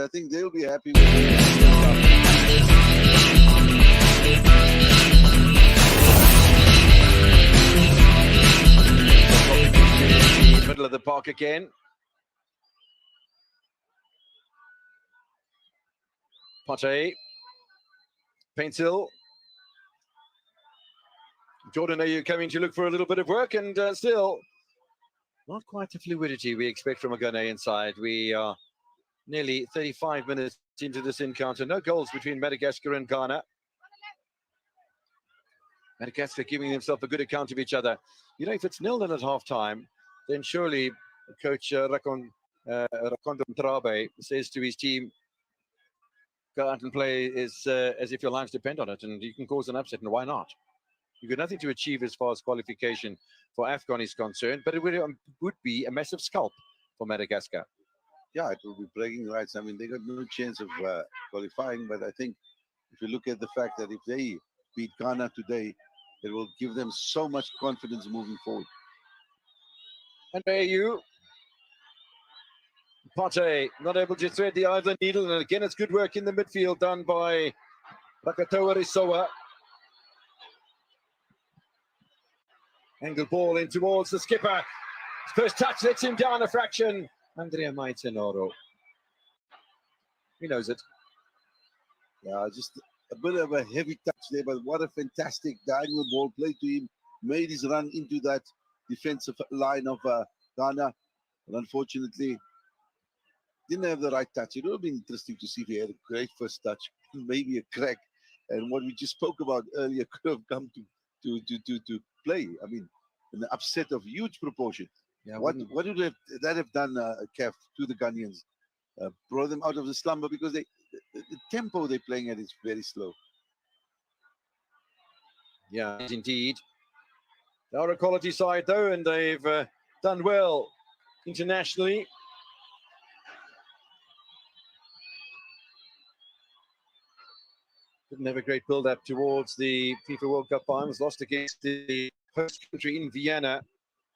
I think they'll be happy with the middle of the park again. Pate, Paintsill. Jordan, are you coming to look for a little bit of work? And still, not quite the fluidity we expect from a Ghanaian side. We are nearly 35 minutes into this encounter. No goals between Madagascar and Ghana. Madagascar giving themselves a good account of each other. You know, if it's 0-0 at half-time, then surely Coach Rakondo Ntrabe says to his team, go out and play as if your lives depend on it, and you can cause an upset, and why not? You've got nothing to achieve as far as qualification for AFCON is concerned, but it would be a massive scalp for Madagascar. Yeah, it will be bragging rights. I mean, they got no chance of qualifying, but I think if you look at the fact that if they beat Ghana today, it will give them so much confidence moving forward. And AU, Pate not able to thread the eye of the needle, and again it's good work in the midfield done by Rakatoa Risoa. Angle ball in towards the skipper. First touch lets him down a fraction. Andrea Maitenoro. He knows it. Yeah, just a bit of a heavy touch there, but what a fantastic diagonal ball play to him. Made his run into that defensive line of Ghana, but unfortunately didn't have the right touch. It would have been interesting to see if he had a great first touch, maybe a crack, and what we just spoke about earlier could have come to play. I mean, an upset of huge proportion. Yeah, what would that have done, Kev, to the Ghanaians? Brought them out of the slumber, because the tempo they're playing at is very slow. Yeah, indeed. They are a quality side, though, and they've done well internationally. Didn't have a great build-up towards the FIFA World Cup finals. Lost against the host country in Vienna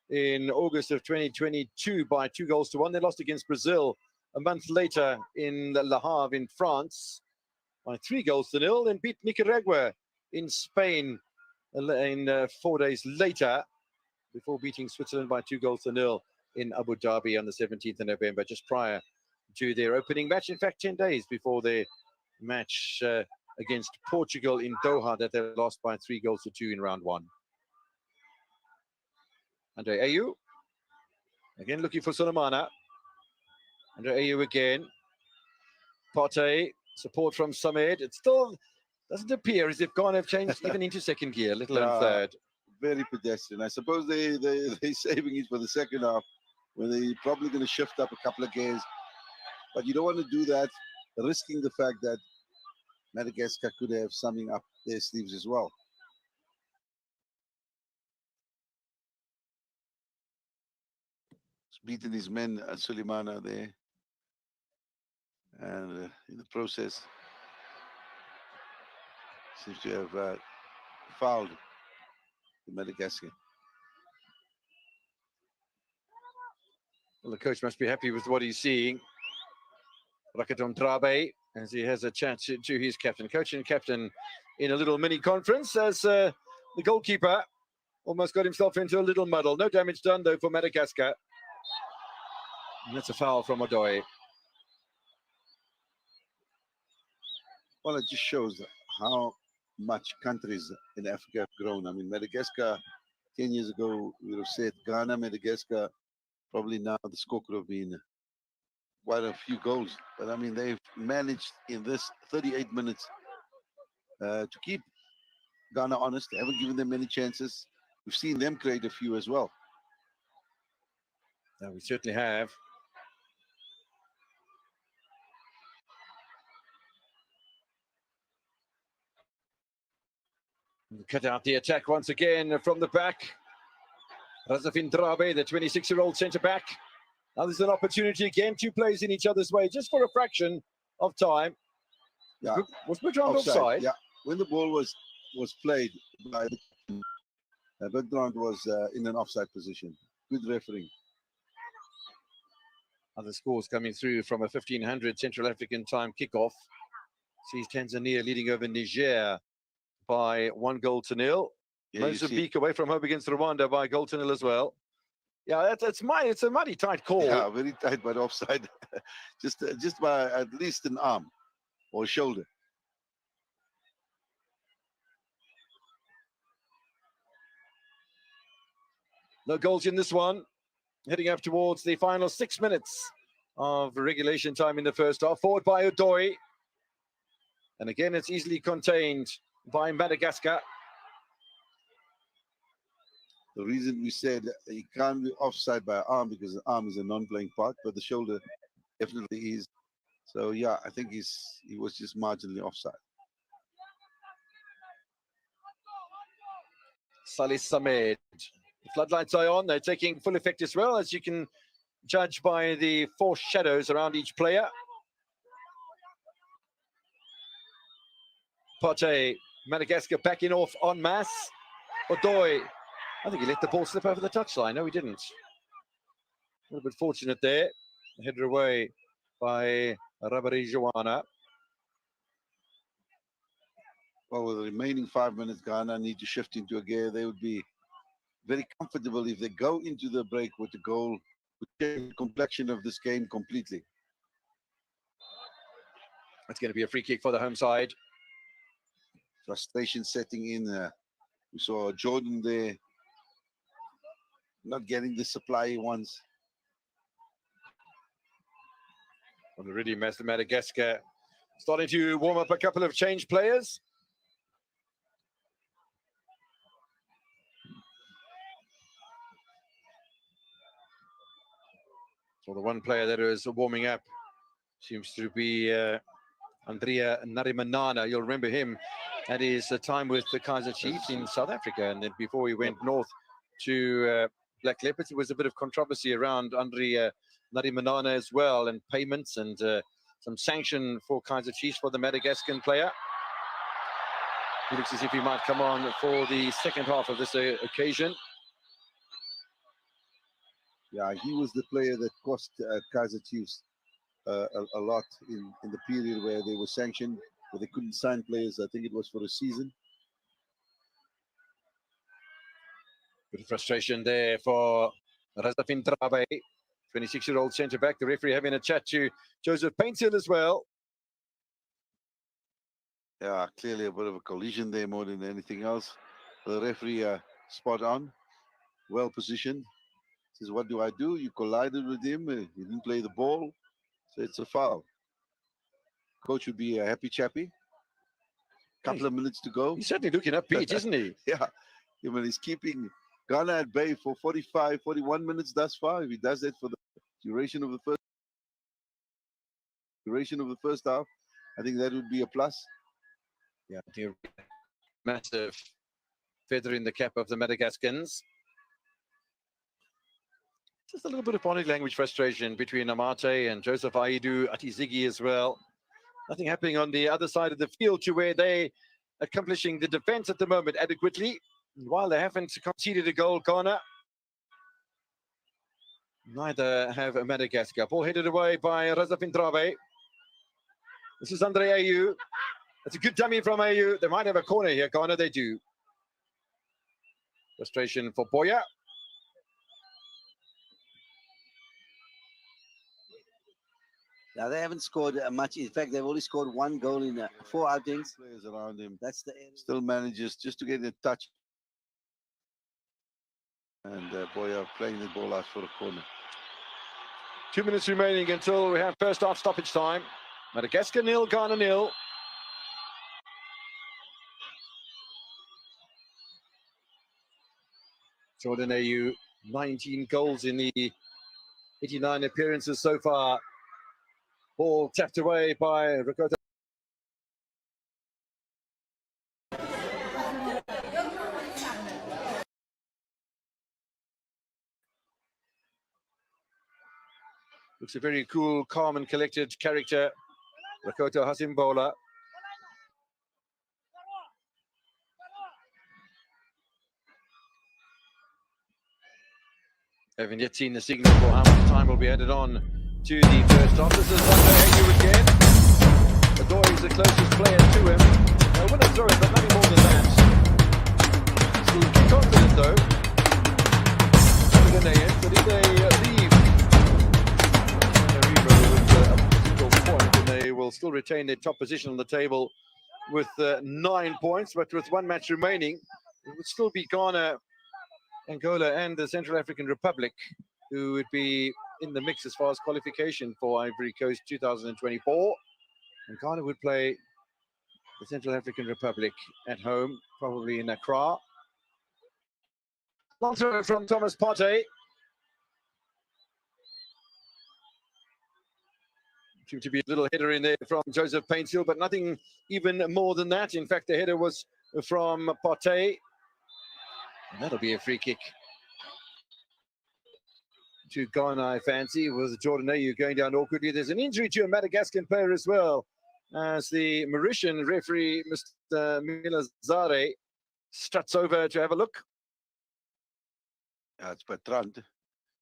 in August of 2022 by 2-1. They lost against Brazil a month later in Le Havre in France by 3-0. Then beat Nicaragua in Spain in 4 days later, before beating Switzerland by 2-0 in Abu Dhabi on the 17th of November, just prior to their opening match. In fact, 10 days before their match against Portugal in Doha, that they lost by 3-2 in round one. Andre Ayew, again looking for Solomana. Andre Ayew again. Pate, support from Samed. It still doesn't appear as if Ghana have changed even into second gear, let alone third. Very pedestrian. I suppose they're saving it for the second half, when they're probably going to shift up a couple of gears. But you don't want to do that, risking the fact that Madagascar could have something up their sleeves as well. He's beaten his men, Suleimana, there. And in the process, seems to have fouled Madagascar. Well, the coach must be happy with what he's seeing. Rakondo Ntrabe, as he has a chat to his captain. Coach and captain in a little mini conference, as the goalkeeper almost got himself into a little muddle. No damage done, though, for Madagascar. And that's a foul from Odoye. Well, it just shows how much countries in Africa have grown. I mean, Madagascar, 10 years ago, we would have said Ghana, Madagascar, probably now the score could have been quite a few goals. But I mean, they've managed in this 38 minutes to keep Ghana honest. They haven't given them many chances. We've seen them create a few as well. Yeah, we certainly have. Cut out the attack once again from the back. Razafin Drabe, the 26-year-old centre-back. Now there's an opportunity again. Two plays in each other's way, just for a fraction of time. Yeah. Was Bertrand offside? Yeah. When the ball was played by Bertrand was in an offside position. Good refereeing. Other scores coming through from a 1500 Central African time kickoff. Sees Tanzania leading over Niger by 1-0. Yeah, Mozambique away from home against Rwanda by 1-0 as well. Yeah, it's a mighty tight call. Yeah, very tight, but offside. just by at least an arm or shoulder. No goals in this one. Heading up towards the final 6 minutes of regulation time in the first half. Forward by Odoi. And again, it's easily contained by Madagascar. The reason we said he can't be offside by arm because the arm is a non-playing part, but the shoulder definitely is. So yeah, I think he was just marginally offside. Salih Samed. The floodlights are on. They're taking full effect as well, as you can judge by the 4 shadows around each player. Pote, Madagascar backing off en masse. Odoi, I think he let the ball slip over the touchline. No, he didn't. A little bit fortunate there. Header away by Rabari Joanna. Well, with the remaining 5 minutes, Ghana need to shift into a gear. They would be very comfortable if they go into the break with the goal, would change the complexion of this game completely. It's going to be a free kick for the home side. Frustration setting in. We saw Jordan there not getting the supply he wants. Already Madagascar starting to warm up a couple of change players. So the one player that is warming up seems to be Andrea Narimanana. You'll remember him at his time with the Kaizer Chiefs in South Africa. And then before he went north to Black Leopards, there was a bit of controversy around Andrea Narimanana as well, and payments and some sanction for Kaizer Chiefs for the Madagascan player. He looks as if he might come on for the second half of this occasion. Yeah, he was the player that cost Kaizer Chiefs a lot in the period where they were sanctioned, where they couldn't sign players. I think it was for a season. Bit of frustration there for Razafin Trabe, 26-year-old centre-back. The referee having a chat to Joseph Paintsill as well. Yeah, clearly a bit of a collision there more than anything else. The referee spot on, well positioned. Says, what do I do? You collided with him. He didn't play the ball. So it's a foul. Coach would be a happy chappy. Couple of minutes to go. He's certainly looking upbeat, isn't he? Yeah. I mean, he's keeping Ghana at bay for 45, 41 minutes thus far. If he does that for the duration of the first half, I think that would be a plus. Yeah, massive feather in the cap of the Madagascans. Just a little bit of body language frustration between Amate and Joseph Aidu Atizigi as well. Nothing happening on the other side of the field to where they accomplishing the defense at the moment adequately. While they haven't conceded a goal, Ghana, neither have Madagascar. Ball headed away by Razafin Trabe. This is Andre Ayew. That's a good dummy from Ayew. They might have a corner here, Ghana. They do. Frustration for Boya. Now they haven't scored much. In fact, they've only scored 1 goal in 4 outings. Players around him. That's the end. Still manages just to get in touch. And Boya playing the ball out for a corner. 2 minutes remaining until we have first half stoppage time. Madagascar 0, Ghana 0. Jordan Ayew, 19 goals in the 89 appearances so far. Ball tapped away by Rakota. Looks a very cool, calm and collected character, Rakota Hasimbola. Haven't yet seen the signal for how much time will be added on to the first half. This is Andrea again. Adore is the closest player to him. They'll win a throw in, but nothing more than that. Still confident though. But if they leave with a single point, then they will still retain their top position on the table with 9 points. But with one match remaining, it would still be Ghana, Angola, and the Central African Republic who would be in the mix as far as qualification for Ivory Coast 2024. And Ghana would play the Central African Republic at home, probably in Accra. Long throw from Thomas Partey. Seemed to be a little header in there from Joseph Paintsil, but nothing even more than that. In fact, the header was from Partey. And that'll be a free kick to Ghana, I fancy, with Jordan Ayew going down awkwardly. There's an injury to a Madagascan player as well, as the Mauritian referee, Mr. Milazare, struts over to have a look. Yeah, it's Bertrand.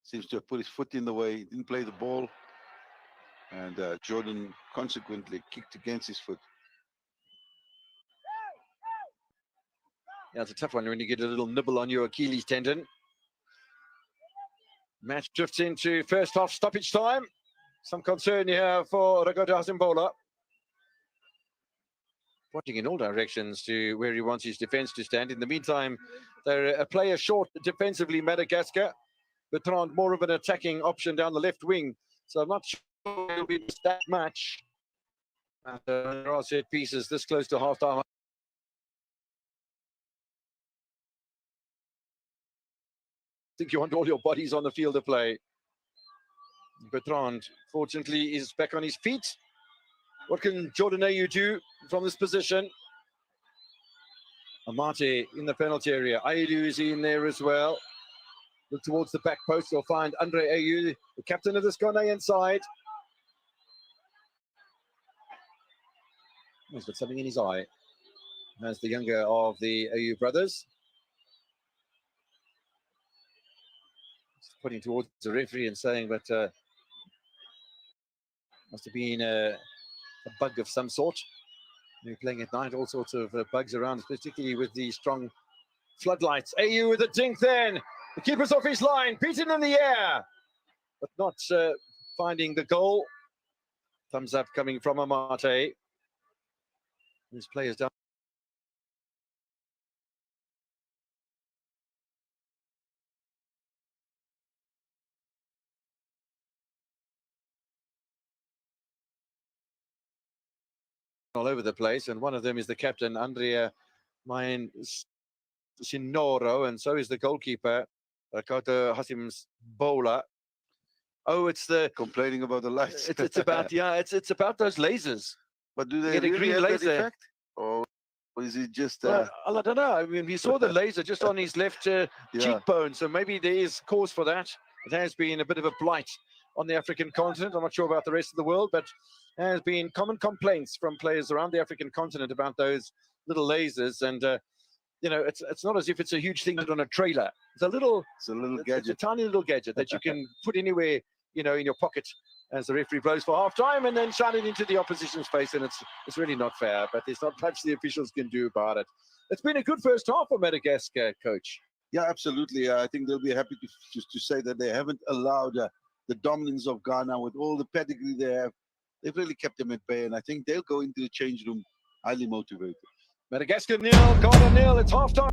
Seems to have put his foot in the way, didn't play the ball. And Jordan consequently kicked against his foot. Yeah, it's a tough one when you get a little nibble on your Achilles tendon. Match drifts into first half stoppage time. Some concern here for Ragoto Hasimbola. Pointing in all directions to where he wants his defense to stand. In the meantime, they're a player short defensively, Madagascar. Bertrand more of an attacking option down the left wing. So I'm not sure it'll be that much. There are set pieces this close to half time. I think you want all your bodies on the field of play. Bertrand, fortunately, is back on his feet. What can Jordan Ayew do from this position? Amate in the penalty area. Ayew is in there as well. Look towards the back post. You'll find Andre Ayew, the captain of this Ghanaian side. He's got something in his eye. As the younger of the Ayew brothers. He's pointing towards the referee and saying that must have been a bug of some sort. They're playing at night, all sorts of bugs around, particularly with the strong floodlights. Ayew with a dink then. The keeper's off his line, beaten in the air, but not finding the goal. Thumbs up coming from Amate. His players down. All over the place, and one of them is the captain, Andrea Main Sinoro, and so is the goalkeeper, Rakoto Hasimbola. Oh, it's the complaining about the lights. It's about it's about those lasers. But do they get a really green have laser that effect? Or is it just? Well, I don't know. I mean, we saw the laser just on his left cheekbone, so maybe there is cause for that. It has been a bit of a blight on the African continent. I'm not sure about the rest of the world, but there has been common complaints from players around the African continent about those little lasers. And you know, it's not as if it's a huge thing on a trailer. It's a little gadget. It's a tiny little gadget that you can put anywhere, you know, in your pocket as the referee blows for half time, and then shine it into the opposition's face. And it's really not fair, but there's not much the officials can do about it. It's been a good first half for Madagascar, coach. Yeah, absolutely. I think they'll be happy to say that they haven't allowed the dominance of Ghana with all the pedigree they have. They've really kept them at bay, and I think they'll go into the change room highly motivated. Madagascar 0, Ghana 0. It's half time.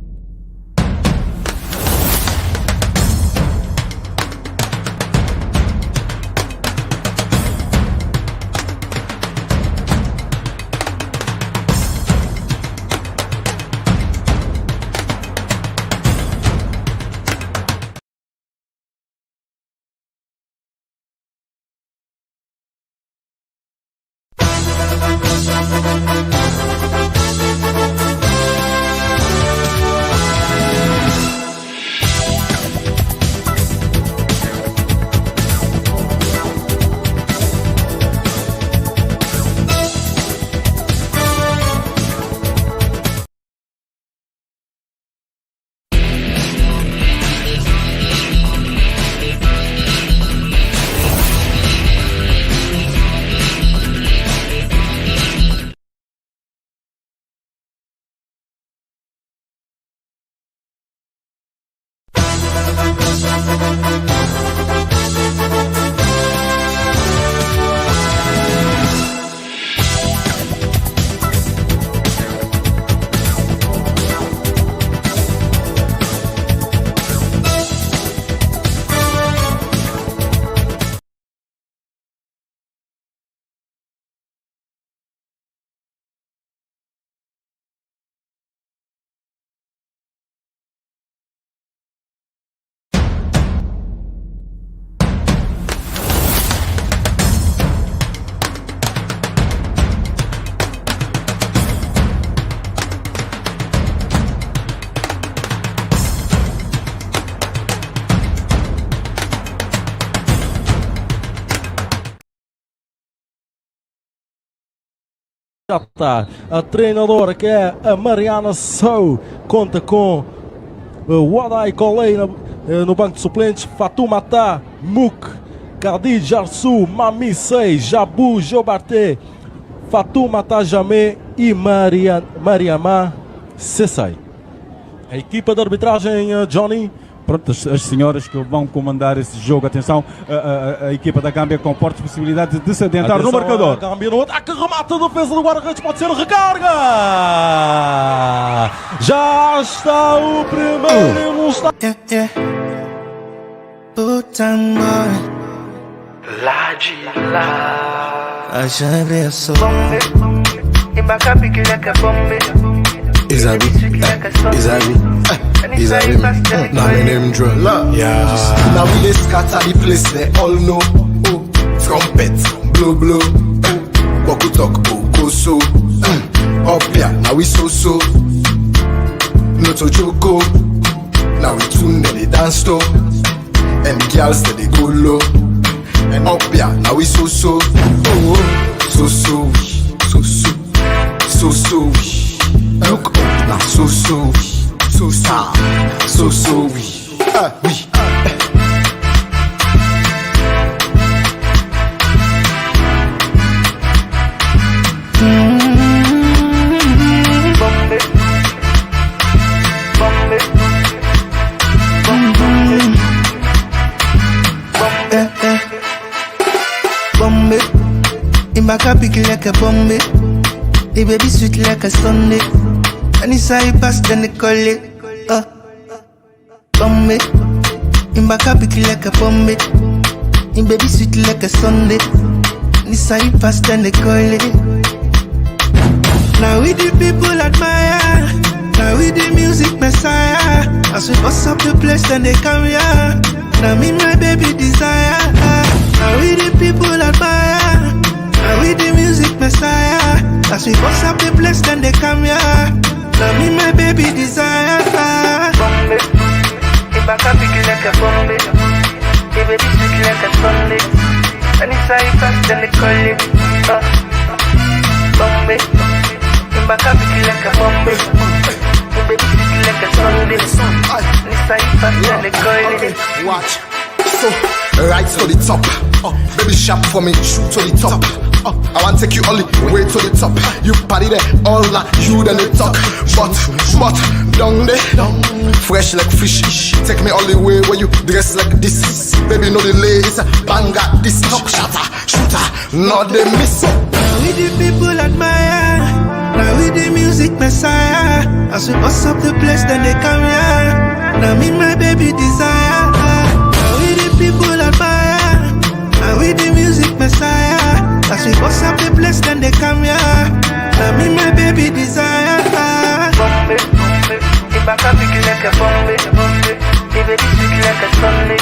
Já está a treinadora, que é a Mariana Sou, conta com Wadai Kolei no banco de suplentes, Fatoumata Mouk, Khadija Arsu, Mami Sei, Jabu Jobarte, Fatoumata Jamé e Mariama Sessai. A equipa de arbitragem, Johnny. Pronto, as senhoras que vão comandar esse jogo, atenção, a equipa da Gâmbia com fortes possibilidades de se adentrar no marcador. A Gâmbia no ataque, remata a defesa do guarda-redes, pode ser recarga! Já está o primeiro no estádio. Now my name drill. Yeah. Now we dey scatter the place, they all know. Oh, trumpet, blow blow. Boku talk, go so. Up here, now we so. No to joko. Now we tune they dance to. And girls they go low. And up here, now we so. Oh, so. Look up now, so. Oui. Bombay, in back up big like a Bombay. The baby sweet like a Sunday. And it's how you pass then they call it. Bombay, in back up big like a Bombay. In baby sweet like a Sunday. And it's how you pass then they call it. Now we the people admire. Now we the music messiah. As we bust up the place then they come here. Now me my baby desire. Now we the people admire. Now we the music messiah. As we bust up the place then they come here. Now me my baby desire. Bombay, if I can pick like a Bombay, the baby sweet like a Sunday. And it's how you fast then they call it. Bombay, if I can pick like a Bombay, the baby sweet like a Sunday. And it's how you fast then they call it. Watch. So, right to the top. Baby sharp for me, shoot to the top. I want to take you all the way to the top. You party there, all that, you then they talk. But, down there, fresh like fish. Take me all the way where you dress like this. Baby, no delay, it's a banger. This top shooter, not the miss. Now we the people admire. Now we the music messiah. As we bust up the place, then they come here. Now me my baby desire. Now we the people admire. Now we the music messiah. As we bust up the place, then they come here. Now me my baby desire. Bombay, if I can pick like a Bombay, the baby sweet like a Sunday.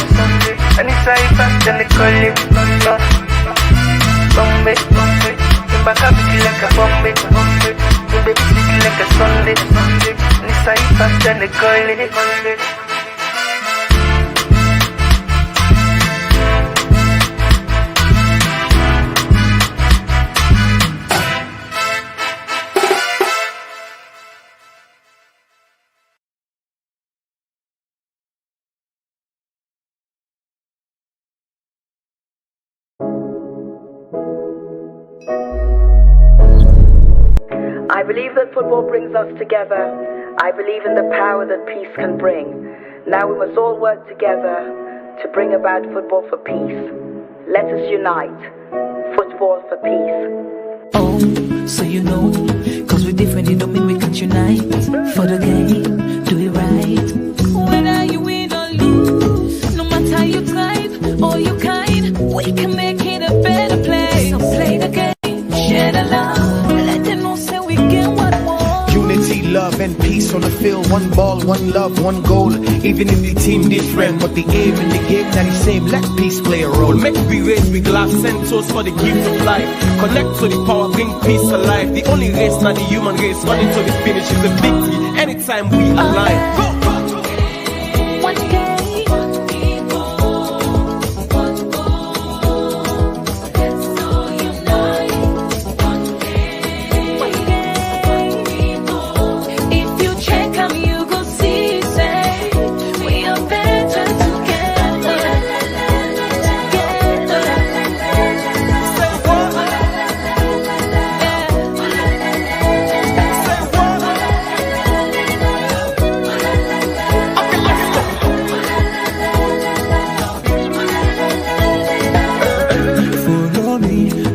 And it's how you fast, then they call it. Bombay, if I can pick like a Bombay, the baby sweet like a Sunday. And it's how you fast, then they call it. I believe that football brings us together. I believe in the power that peace can bring. Now we must all work together to bring about football for peace. Let us unite. Football for peace. Oh, so you know, cause we're different, it don't mean we can't unite. For the game, do it right. Whether you win or lose, no matter your type or your kind, we can make it a better place. So play the game, share the love, let them know say we get what we want. Unity, love and peace on the field. One ball, one love, one goal. Even if the team different, but the aim in the game not the same. Let peace play a role. Make we raise big glass, send toast for the gift of life. Connect to the power, bring peace alive. The only race, not the human race, running to the finish is a victory. Anytime we align. Go! One game.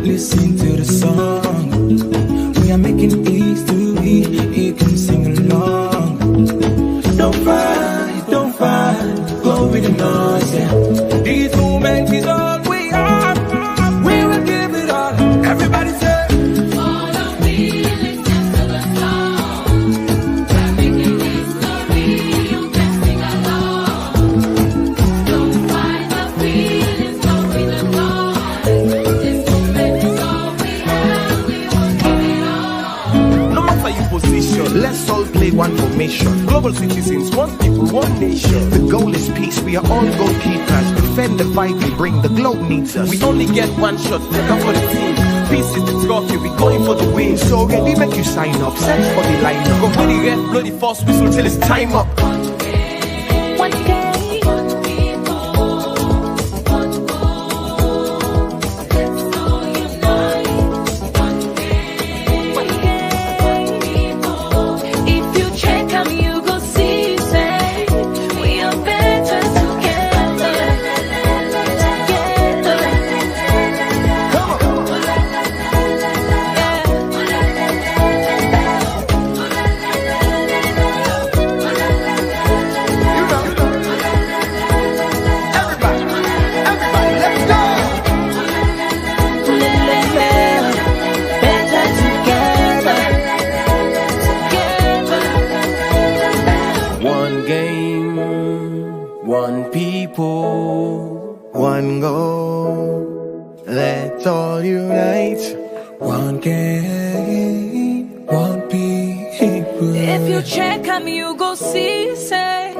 Listen to the song. We are making history. You can sing along. Don't fight, go with the noise. Yeah. This moment is all we are. We will give it all. Everybody say. Follow me, listen to the song. We're making history. You can sing along. Don't fight the feelings, go with the noise. This moment is all we have. We won't give it all. No matter your position, Let's all play one formation. global citizens, one people, one nation. The goal is peace. We are all goalkeepers. Defend the fight we bring. The globe needs us. We only get one shot, take up for the team. Peace is the trophy, we going for the win. So ready, make you sign up. Search for the lineup. Go for the ref, blow the first whistle till it's time up. One game. If you check them, you go see, say, we are better together. One game, one people, one goal. Let's all unite. One game, one people. If you check them, you go see, say,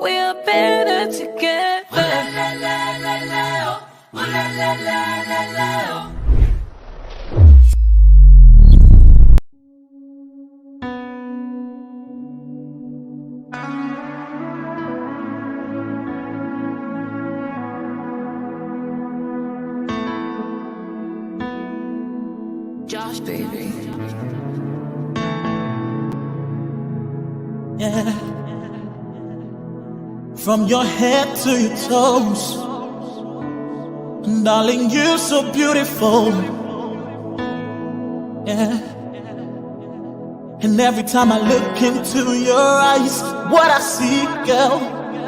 we are better together. Josh, baby. Yeah. From your head to your toes, darling, you're so beautiful. Yeah. And every time I look into your eyes, what I see, girl,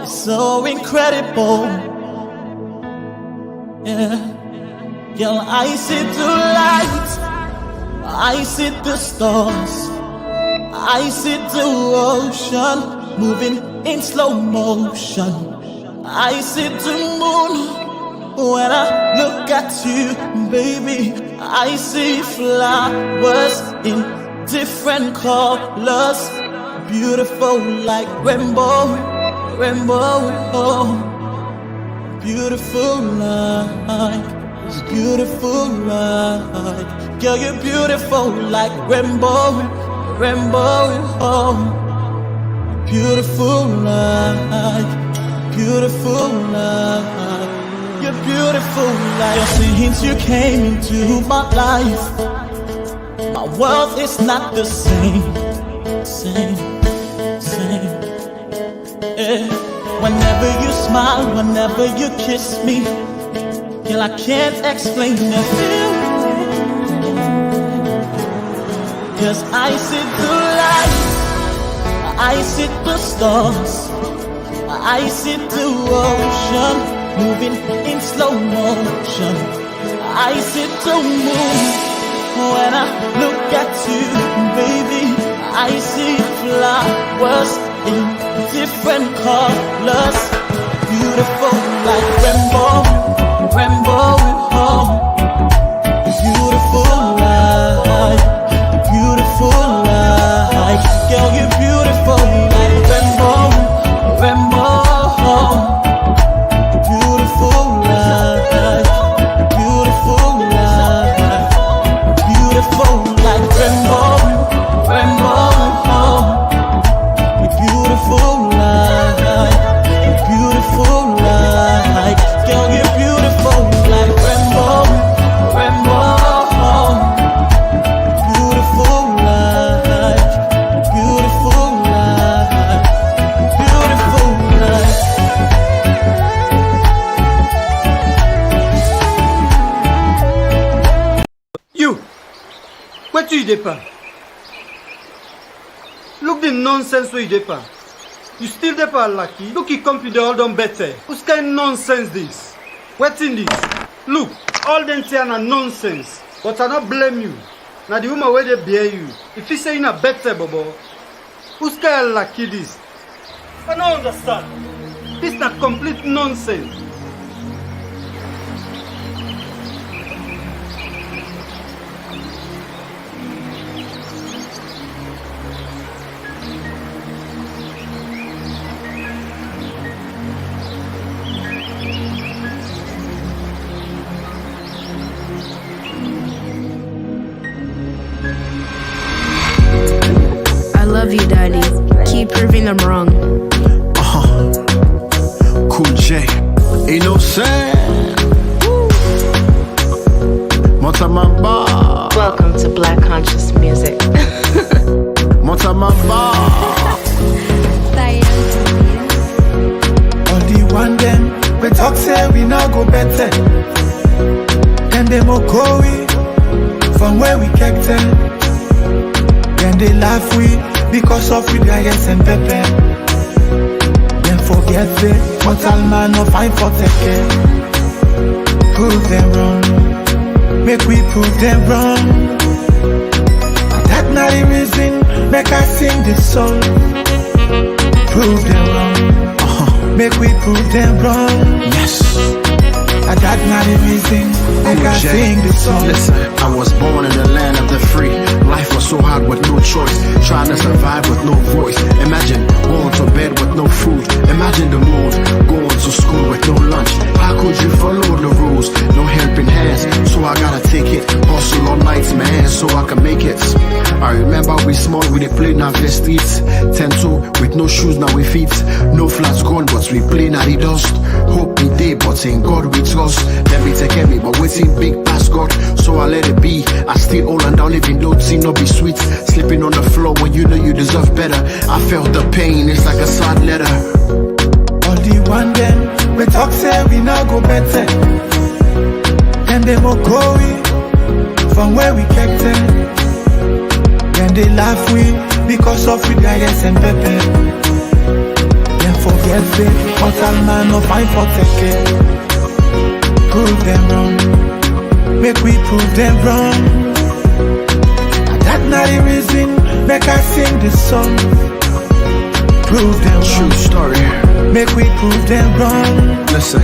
is so incredible. Yeah. Girl, I see the light, I see the stars, I see the ocean moving in slow motion. I see the moon when I look at you, baby. I see flowers in different colors, beautiful like rainbow, rainbow, oh. Beautiful like, beautiful like, girl, you're beautiful like rainbow, rainbow, oh. Beautiful like, beautiful like, you're beautiful like. Just since you came into my life, my world is not the same, same. Yeah. Whenever you smile, smile whenever you kiss me. Girl, I can't explain the feeling. 'Cause I see the light, I see the stars, I see the ocean moving in slow motion. I see the moon when I look at you, baby. I see flowers in different colors, beautiful like rainbow, rainbow, oh. Beautiful light, beautiful light. Girl, you're beautiful like rainbow, rainbow, oh. Beautiful light, beautiful light, beautiful like rainbow, rainbow, oh. Beautiful light, beautiful light. Girl, you're beautiful like rainbow, rainbow, oh. Beautiful light, beautiful light, beautiful light. You, what do you depend? Look the nonsense where you depend. You still depend lucky. Look, you come to the all done better. What's kind of nonsense this? What's in this? Look, all them things are nonsense. But I don't blame you. Now the woman where they bear you. If you say you're not better, Bobo, who's kind of lucky this? I don't understand. This is not complete nonsense. I love you, Daddy. Keep proving them wrong. Cool J, innocent. Montamamba. Welcome to Black Conscious Music. Montamamba. All the one them, we talk say we now go better. And them all go we from where we kept them. Then they laugh we because of with rice and pepper. Then forget it, mortal man no find for take care. Prove them wrong, make we prove them wrong. That not the reason make I sing this song. Prove them wrong, make we prove them wrong. Yes. That not the reason make I sing this song. Listen, I was born in the land of the free. Life was so hard with no choice, trying to survive with no voice. Imagine going to bed with no food. Imagine the mood, going to school with no lunch. How could you follow the rules? No helping hands, so I gotta take it. Hustle all nights, man, so I can make it. I remember we small, we played now vesties. 10-2 with no shoes, now we feet. No flats gone, but we play now the dust. Hope we did, but in God we trust. Then we take care me, but waiting big past God. So I let it be. I still hold on down, even though it not be sweet. Sleeping on the floor when you know you deserve better. I felt the pain, it's like a sad letter. All the one them, we talk say we now go better. And them all go we from where we kept them. Then they laugh we because of with rice and pepper. Then forget it, mortal man no find for take care. Prove them wrong, make we prove them wrong. That not the reason make I sing this song. Prove them wrong. True story. Make we prove them wrong. Listen.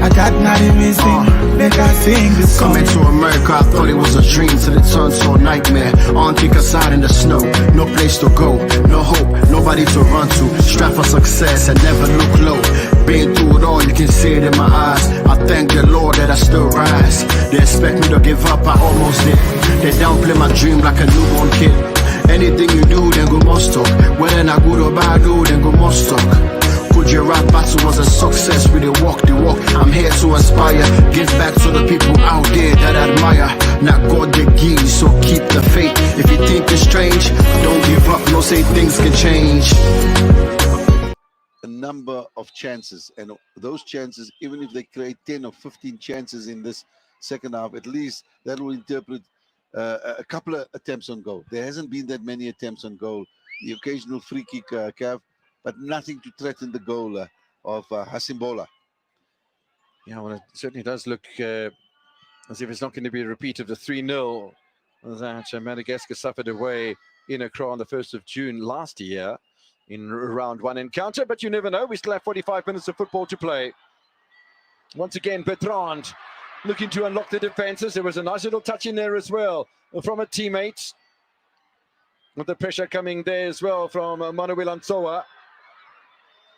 That not the reason make I sing this song. Coming to America, I thought it was a dream till it turned to a nightmare. On kick aside in the snow, no place to go, no hope, nobody to run to. Strive for success and never look low. Been through it all, you can see it in my eyes. I thank the Lord that I still rise. They expect me to give up, I almost did. They downplay my dream like a newborn kid. Anything you do, then go must talk. Whether not good or bad, do, then go must talk. Could your rap battle was a success? We did walk the walk. I'm here to inspire. Give back to the people out there that admire. Not God they give, so keep the faith. If you think it's strange, don't give up. No say things can change. number of chances, and those chances, even if they create 10 or 15 chances in this second half, at least that will interpret a couple of attempts on goal. There hasn't been that many attempts on goal. The occasional free kick, Cav, but nothing to threaten the goal of Hasimbola. Yeah, well, it certainly does look as if it's not going to be a repeat of the 3-0 that Madagascar suffered away in Accra on the 1st of June last year in round one encounter. But you never know. We still have 45 minutes of football to play. Once again, Bertrand looking to unlock the defenses. There was a nice little touch in there as well from a teammate. With the pressure coming there as well from Manuel Antsoa.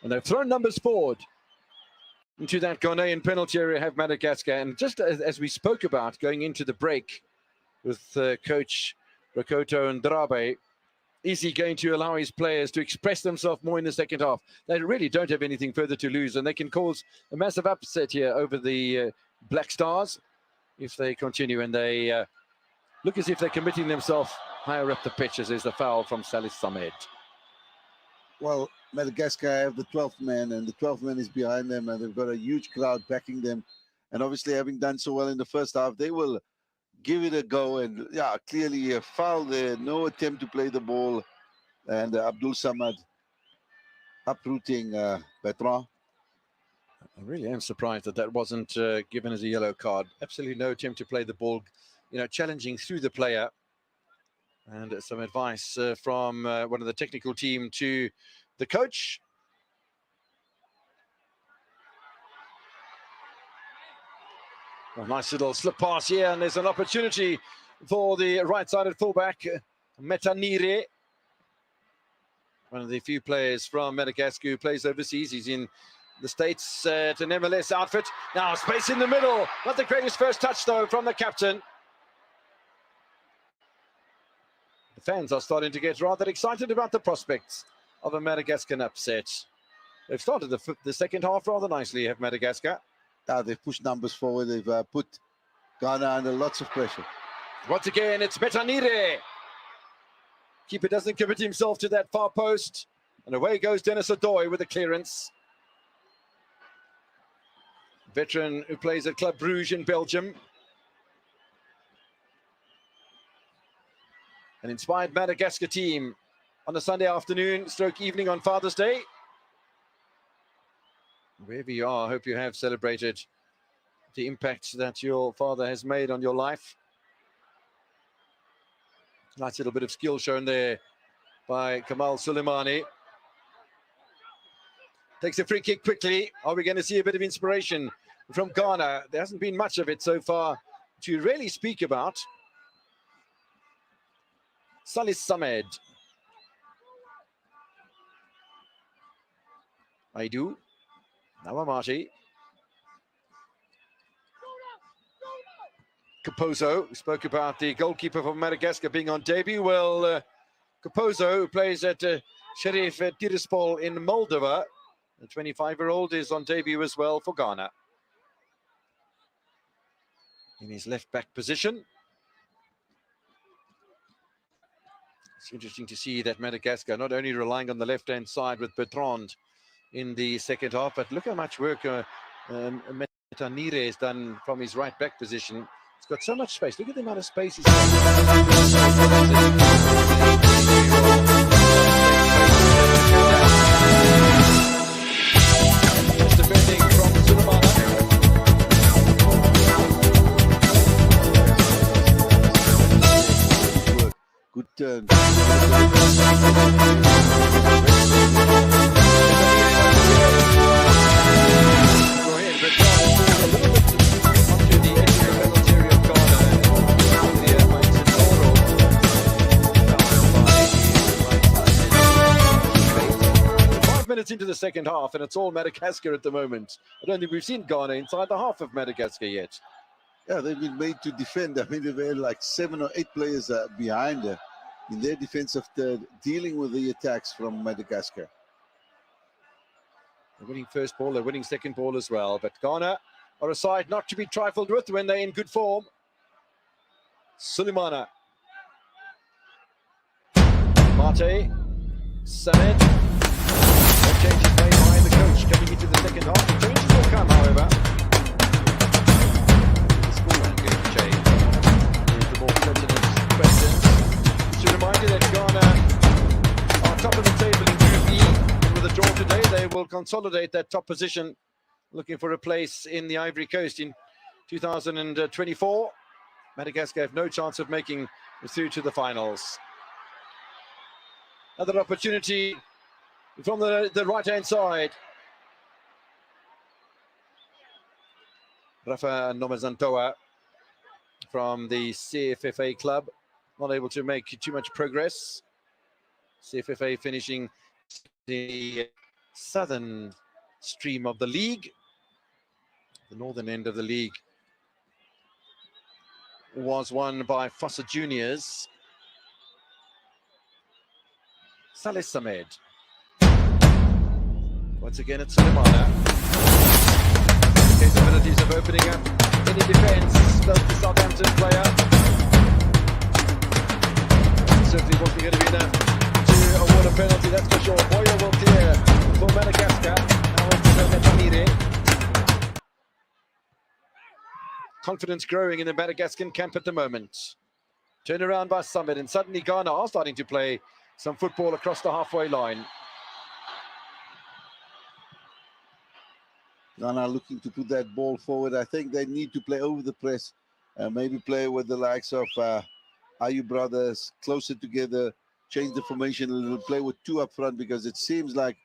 And they've thrown numbers forward into that Ghanaian penalty area, have Madagascar. And just as we spoke about going into the break with coach Rakoto Ndrabe, is he going to allow his players to express themselves more in the second half? They really don't have anything further to lose, and they can cause a massive upset here over the Black Stars if they continue. And they look as if they're committing themselves higher up the pitch, as there's the foul from Salis Samed. Well, Madagascar have the 12th man, and the 12th man is behind them, and they've got a huge crowd backing them. And obviously, having done so well in the first half, they will give it a go. And yeah, clearly a foul there, no attempt to play the ball, and Abdul Samad uprooting Bertrand. I really am surprised that that wasn't given as a yellow card. Absolutely no attempt to play the ball, challenging through the player. And some advice from one of the technical team to the coach. A nice little slip pass here, and there's an opportunity for the right-sided fullback, Metanire. One of the few players from Madagascar who plays overseas. He's in the States at an MLS outfit. Now space in the middle. Not the greatest first touch, though, from the captain. The fans are starting to get rather excited about the prospects of a Madagascar upset. They've started the second half rather nicely, have Madagascar. They've pushed numbers forward. They've put Ghana under lots of pressure. Once again, it's Metanire. Keeper doesn't commit himself to that far post. And away goes Dennis Adoy with the clearance. Veteran who plays at Club Brugge in Belgium. An inspired Madagascar team on a Sunday afternoon, stroke evening on Father's Day. Wherever you are, I hope you have celebrated the impact that your father has made on your life. Nice little bit of skill shown there by Kamal Suleimani. Takes a free kick quickly. Are we going to see a bit of inspiration from Ghana? There hasn't been much of it so far to really speak about. Salis Samed. Aidu. Nawamati. Kaposo, we spoke about the goalkeeper from Madagascar being on debut. Well, Kaposo, who plays at Sheriff Tiraspol in Moldova, the 25-year-old, is on debut as well for Ghana. In his left-back position. It's interesting to see that Madagascar not only relying on the left-hand side with Bertrand in the second half, but look how much work Metanire has done from his right-back position. He's got so much space. Look at the amount of space he's got. Defending from Sulemana. Good turn. Minutes into the second half, and it's all Madagascar at the moment. I don't think we've seen Ghana inside the half of Madagascar yet. Yeah, they've been made to defend. I mean, they've had like 7 or 8 players behind in their defensive third, dealing with the attacks from Madagascar. They're winning first ball, they're winning second ball as well. But Ghana are a side not to be trifled with when they're in good form. Sulemana. Mate. Samed. Change is made by the second half. The changes will come, however. The scoreline going to change. Here's the more pertinent questions. Just a reminder that Ghana are top of the table in Group E. With a draw today, they will consolidate that top position, looking for a place in the Ivory Coast in 2024. Madagascar have no chance of making it through to the finals. Another opportunity from the right-hand side. Rafa Nomazantoa from the CFFA club, not able to make too much progress. CFFA finishing the southern stream of the league. The northern end of the league was won by Fossa Juniors. Saleh Samed. Once again, it's Sulemana. Capabilities of opening up any defence. Does the Southampton player. Certainly wasn't going to be enough to award a penalty, that's for sure. Boyer will clear for Madagascar. Now it's Natamire. Confidence growing in the Madagascan camp at the moment. Turned around by Summit, and suddenly Ghana are starting to play some football across the halfway line. Ghana looking to put that ball forward. I think they need to play over the press, maybe play with the likes of Ayu brothers closer together, change the formation a little, play with two up front, because it seems like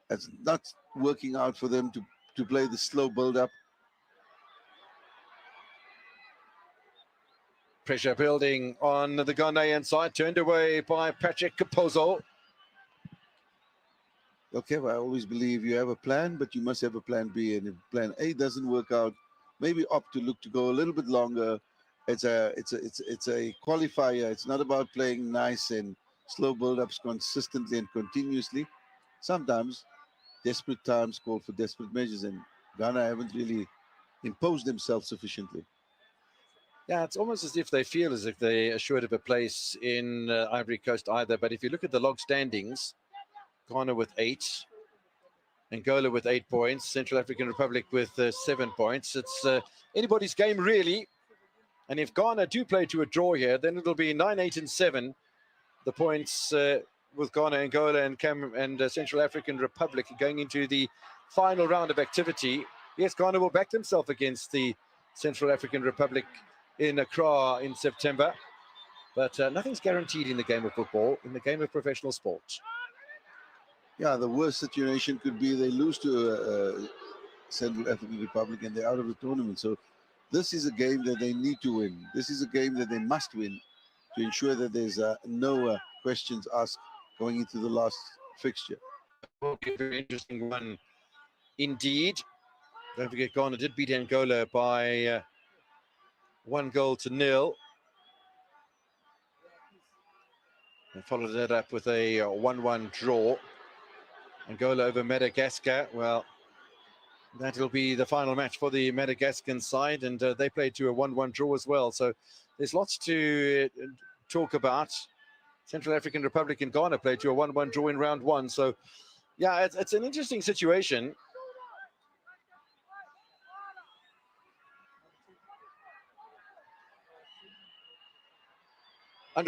it's not working out for them to play the slow build-up. Pressure building on the Ghanaian side, turned away by Patrick Kapozo. Okay, well, I always believe you have a plan, but you must have a plan B. And if plan A doesn't work out, maybe opt to look to go a little bit longer. It's a qualifier. It's not about playing nice and slow build-ups consistently and continuously. Sometimes desperate times call for desperate measures, and Ghana haven't really imposed themselves sufficiently. Yeah, it's almost as if they feel as if they're assured of a place in Ivory Coast either. But if you look at the log standings, Ghana with 8, Angola with 8 points, Central African Republic with 7 points. It's anybody's game, really. And if Ghana do play to a draw here, then it'll be 9, 8, and 7. The points with Ghana, Angola, and Central African Republic going into the final round of activity. Yes, Ghana will back themselves against the Central African Republic in Accra in September. But nothing's guaranteed in the game of football, in the game of professional sport. Yeah, the worst situation could be they lose to Central African Republic and they're out of the tournament. So this is a game that they need to win. This is a game that they must win to ensure that there's no questions asked going into the last fixture. Will be a very interesting one indeed. Don't forget, Ghana did beat Angola by 1-0. And followed that up with a 1-1 draw. Angola over Madagascar. Well, that will be the final match for the Madagascan side, and they played to a 1-1 draw as well. So there's lots to talk about. Central African Republic and Ghana played to a 1-1 draw in round 1. So, yeah, it's an interesting situation.